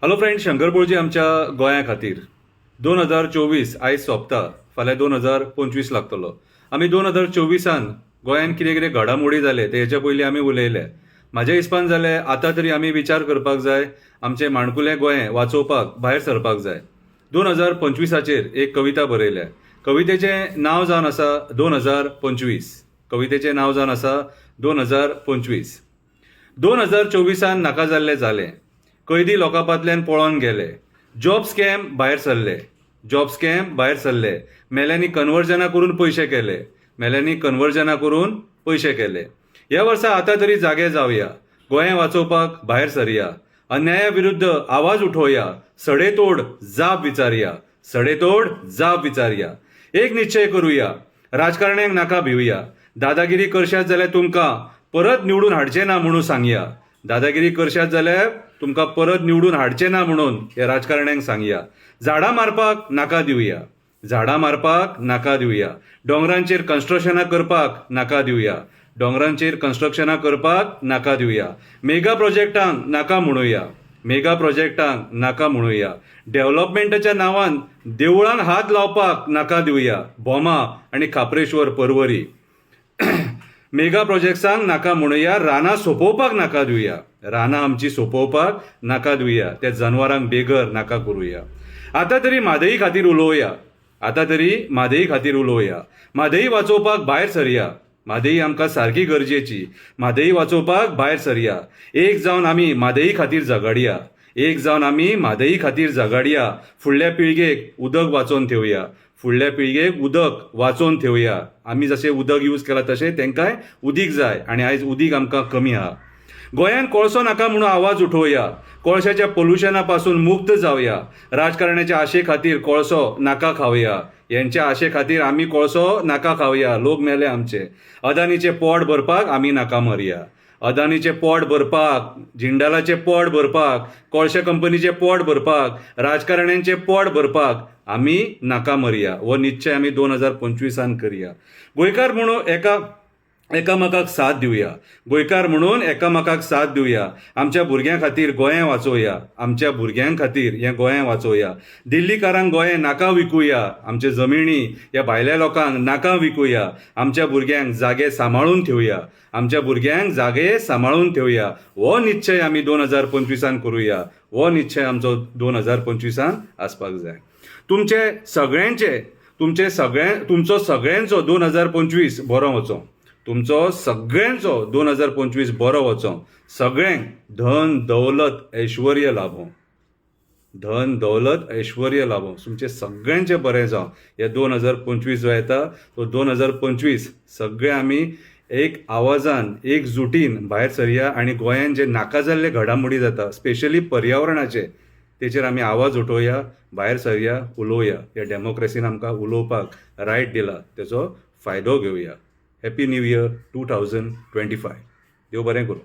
Hello friend, Shankar बोळजी आमच्या गोंया खातीर 2024 आयज सोंपता, फाल्यां 2025 लागतलो. आमी 2024 गोंयान कितें कितें घडामोडी जाले ते हेच्या पयलीं आमी उलयले. म्हाज्या हिसपान जाले आतां तरी आमी विचार करपाक जाय, आमचें माणकुलें गोंय वाचोवपाक भायर सरपाक जाय. 2025 एक कविता बरयल्या. कवितेचें नांव जावन आसा 2025. कवितेचें नांव जावन आसा 2025. 2024 नाका जाल्लें जालें. कैदी लोकांपातल्यान पळोवन गेले. जॉब स्कॅम भायर सरले. जॉब स्कॅम भायर सरले. मेल्यांनी कन्वर्जनां करून पयशे केले. मेल्यांनी कन्वर्जनां करून पयशे केले. ह्या वर्सा आतां तरी जागे जावया. गोंय वाचोवपाक भायर सरया. अन्याया विरुद्ध आवाज उठोवया. सडेतोड जाप विचारया. सडेतोड जाप विचारया. एक निश्चय करुया. राजकारण्यांक नाका भिवया. दादागिरी करशात जाल्यार तुमकां परत निवडून हाडचें ना म्हणून सांगया. दादागिरी करशात जाल्यार तुमकां परत निवडून हाडचें ना म्हणून ह्या राजकारण्यांक सांगया. झाडां मारपाक नाका दिवया. झाडां मारपाक नाका दिवया. दोंगरांचेर कन्स्ट्रक्शनां करपाक नाका दिवया. दोंगरांचेर कन्स्ट्रक्शनां करपाक नाका दिवया. मेगा प्रोजेक्टांक नाका म्हणुया. मेगा प्रोजेक्टांक नाका म्हणुया. डेव्हलपमेंटाच्या नांवान देवळांक हात लावपाक नाका दिवया. बोमा आनी खापरेश्वर पर्वरी. मेगा प्रोजेक्ट्सांक नाका म्हणुया. रानां सोंपोवपाक नाका दिवया. रानां आमची सोंपोवपाक नाका दिवया. त्या जनावरांक बेगर नाका करुया. आतां तरी म्हादई खातीर उलोवया. आतां तरी म्हादई खातीर उलोवया. म्हादई वाचोवपाक भायर सरया. म्हादई आमकां सारकी गरजेची. म्हादई वाचोवपाक भायर सरया. एक जावन आमी म्हादई खातीर झगडया. एक जावन आमी म्हादई खातीर झगडया. फुडल्या पिळगेक उदक वाचोवन ठेवया. फुडल्या पिळगेक उदक वाचोवन ठेवया. आमी जशें उदक यूज केलां तशें तेंकांय उदीक जाय आनी आयज उदीक आमकां कमी आहा. गोंयान कोळसो नाका म्हणून आवाज उठोवया. कोळशाच्या पोल्युशना पासून मुक्त जावया. राजकारण्याच्या आशे खातीर कोळसो नाका खावया. यांच्या आशे खातीर आमी कोळसो नाका खावया. लोक मेले आमचे. अदानीचें पोट भरपाक आमी नाका मरया. अदानीचें पोट भरपाक, जिंदालाचें पोट भरपाक, कोळशा कंपनीचें पोट भरपाक, राजकारण्यांचें पोट भरपाक आमी नाका मरया. हो निश्चय आमी 2025 करया. गोंयकार म्हणून एकामेकाक साथ दिवया. गोंयकार म्हणून एकामेकाक साथ दिवया. आमच्या भुरग्यां खातीर गोंय वाचोवया. आमच्या भुरग्यां खातीर हें गोंय वाचोवया. दिल्लीकारांक गोंय नाका विकुया. आमचे जमिनी ह्या भायल्या लोकांक नाका विकुया. आमच्या भुरग्यांक जागे सांबाळून ठेवया. आमच्या भुरग्यांक जागे सांबाळून ठेवया. हो निश्चय आमी 2025 करुया. हो निश्चय आमचो 2025 आसपाक जाय. तुमचो सगळ्यांचो 2025 बरो वचो. तुमचो सगळ्यांचो 2025 बरो वचो. सगळ्यांक धन दौलत ऐश्वर्य लाभो. धन दौलत ऐश्वर्य लाभो. तुमचे सगळ्यांचे बरें जावं. हे 2025 जो येता तो 2025 सगळे आमी एक आवाजान एकजुटीन भायर सरया आनी गोंयान जे नाका जाल्ले घडामोडी जाता, स्पेशली पर्यावरणाचे, तेचेर आमी आवाज उठोवया. भायर सरया, उलोवया. ह्या डेमोक्रेसीन आमकां उलोवपाक रायट दिला, तेचो फायदो घेवया. Happy new year 2025. देव बरें करूं.